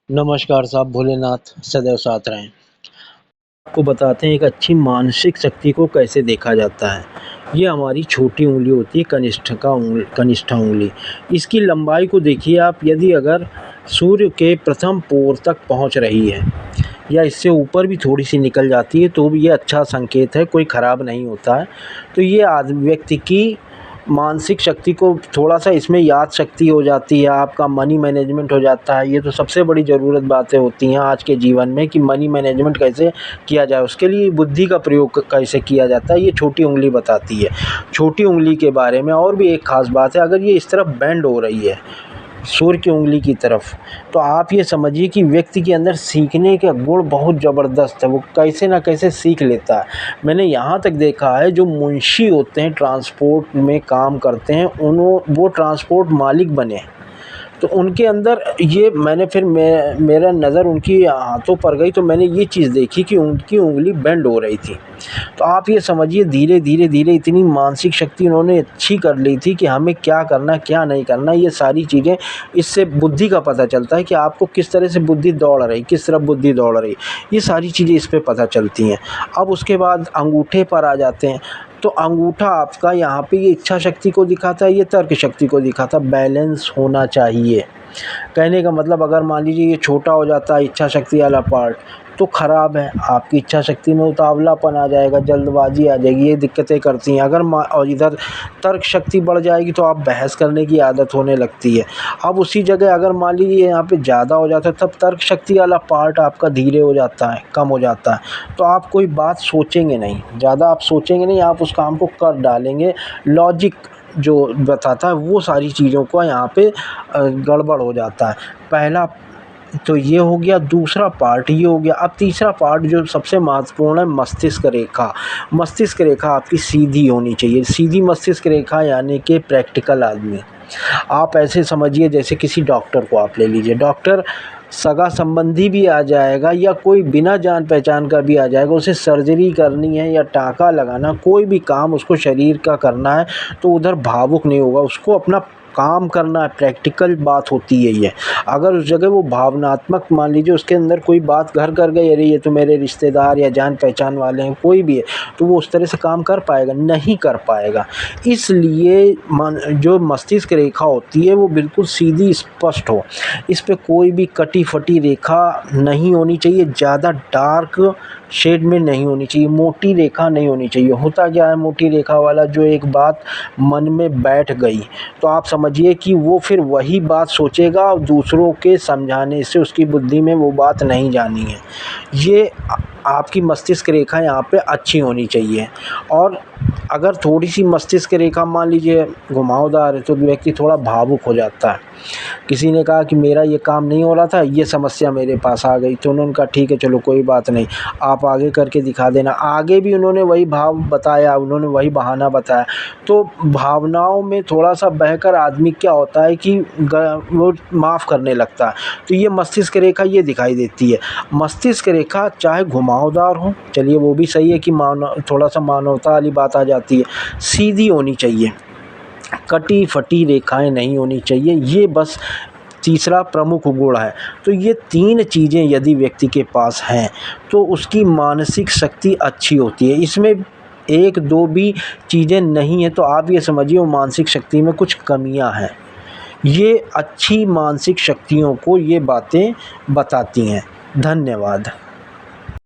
नमस्कार साहब, भोलेनाथ सदैव साथ रहें। आपको बताते हैं एक अच्छी मानसिक शक्ति को कैसे देखा जाता है। ये हमारी छोटी उँगली होती है, कनिष्ठा उँगली। इसकी लंबाई को देखिए आप, यदि अगर सूर्य के प्रथम पोर तक पहुंच रही है या इससे ऊपर भी थोड़ी-सी निकल जाती है तो भी ये अच्छा संकेत है, कोई ख़राब नहीं होता है। तो ये व्यक्ति की मानसिक शक्ति को थोड़ा-सा, इसमें याद शक्ति हो जाती है, आपका मनी मैनेजमेंट हो जाता है। ये तो सबसे बड़ी ज़रूरत बातें होती हैं आज के जीवन में कि मनी मैनेजमेंट कैसे किया जाए, उसके लिए बुद्धि का प्रयोग कैसे किया जाता है, ये छोटी उँगली बताती है। छोटी उँगली के बारे में और भी एक ख़ास बात है, अगर ये इस तरफ बेंड हो रही है सूर्य की उँगली की तरफ, तो आप ये समझिए कि व्यक्ति के अंदर सीखने का गुण बहुत ज़बरदस्त है, वो कैसे ना कैसे सीख लेता है। मैंने यहाँ तक देखा है जो मुंशी होते हैं, ट्रांसपोर्ट में काम करते हैं, वो ट्रांसपोर्ट मालिक बने, तो उनके अंदर ये मैंने फिर मेरा नज़र उनकी हाथों पर गई तो मैंने ये चीज़ देखी कि उनकी उँगली बेंड हो रही थी। तो आप ये समझिए धीरे-धीरे इतनी मानसिक शक्ति उन्होंने अच्छी कर ली थी कि हमें क्या करना, क्या नहीं करना, ये सारी चीज़ें, इससे बुद्धि का पता चलता है कि आपको किस तरह से बुद्धि दौड़ रही, किस तरफ बुद्धि दौड़ रही, ये सारी चीज़ें इस पे पता चलती हैं। अब उसके बाद अंगूठे पर आ जाते हैं, तो अंगूठा आपका यहाँ पे ये इच्छा शक्ति को दिखाता है, ये तर्क शक्ति को दिखाता है। बैलेंस होना चाहिए। कहने का मतलब, अगर मान लीजिए ये छोटा हो जाता है इच्छा शक्ति वाला पार्ट, तो ख़राब है, आपकी इच्छा शक्ति में उतावलापन आ जाएगा, जल्दबाजी आ जाएगी, ये दिक्कतें करती हैं। अगर और इधर तर्क शक्ति बढ़ जाएगी तो आप बहस करने की आदत होने लगती है। अब उसी जगह अगर मान लीजिए यहाँ पे ज़्यादा हो जाता है, तब तर्क शक्ति वाला पार्ट आपका धीरे हो जाता है, कम हो जाता है, तो आप कोई बात सोचेंगे नहीं, ज़्यादा आप सोचेंगे नहीं, आप उस काम को कर डालेंगे। लॉजिक जो बताता है वो सारी चीज़ों को यहाँ पे गड़बड़ हो जाता है। पहला तो ये हो गया, दूसरा पार्ट ये हो गया। अब तीसरा पार्ट जो सबसे महत्वपूर्ण है, मस्तिष्क रेखा। मस्तिष्क रेखा आपकी सीधी होनी चाहिए। सीधी मस्तिष्क रेखा यानी कि प्रैक्टिकल आदमी। आप ऐसे समझिए जैसे किसी डॉक्टर को आप ले लीजिए, डॉक्टर सगा संबंधी भी आ जाएगा या कोई बिना जान पहचान का भी आ जाएगा, उसे सर्जरी करनी है या टाँका लगाना, कोई भी काम उसको शरीर का करना है, तो उधर भावुक नहीं होगा, उसको अपना काम करना है, प्रैक्टिकल बात होती है ये। अगर उस जगह वो भावनात्मक, मान लीजिए उसके अंदर कोई बात घर कर गई, अरे ये तो मेरे रिश्तेदार या जान पहचान वाले हैं, कोई भी है, तो वो उस तरह से काम कर पाएगा? नहीं कर पाएगा। इसलिए जो मस्तिष्क रेखा होती है वो बिल्कुल सीधी स्पष्ट हो, इस पे कोई भी कटी फटी रेखा नहीं होनी चाहिए, ज़्यादा डार्क शेड में नहीं होनी चाहिए, मोटी रेखा नहीं होनी चाहिए। होता क्या है मोटी रेखा वाला, जो एक बात मन में बैठ गई तो आप समझिए कि वो फिर वही बात सोचेगा और दूसरों के समझाने से उसकी बुद्धि में वो बात नहीं जानी है। ये आपकी मस्तिष्क रेखा यहाँ पे अच्छी होनी चाहिए। और अगर थोड़ी सी मस्तिष्क रेखा मान लीजिए घुमावदार है तो व्यक्ति थोड़ा भावुक हो जाता है। किसी ने कहा कि मेरा ये काम नहीं हो रहा था, ये समस्या मेरे पास आ गई, तो उन्होंने कहा ठीक है चलो कोई बात नहीं, आप आगे करके दिखा देना। आगे भी उन्होंने वही भाव बताया, उन्होंने वही बहाना बताया। तो भावनाओं में थोड़ा सा बहकर आदमी क्या होता है कि वो माफ़ करने लगता है। तो ये मस्तिष्क रेखा ये दिखाई देती है। मस्तिष्क रेखा चाहे घुमावदार हो, चलिए वो भी सही है कि थोड़ा सा मानवता वाली बात आ जाती है, सीधी होनी चाहिए, कटी फटी रेखाएं नहीं होनी चाहिए। ये बस तीसरा प्रमुख गुण है। तो ये तीन चीज़ें यदि व्यक्ति के पास हैं तो उसकी मानसिक शक्ति अच्छी होती है। इसमें एक दो भी चीज़ें नहीं है तो आप ये समझिए वो मानसिक शक्ति में कुछ कमियां हैं। ये अच्छी मानसिक शक्तियों को ये बातें बताती हैं। धन्यवाद।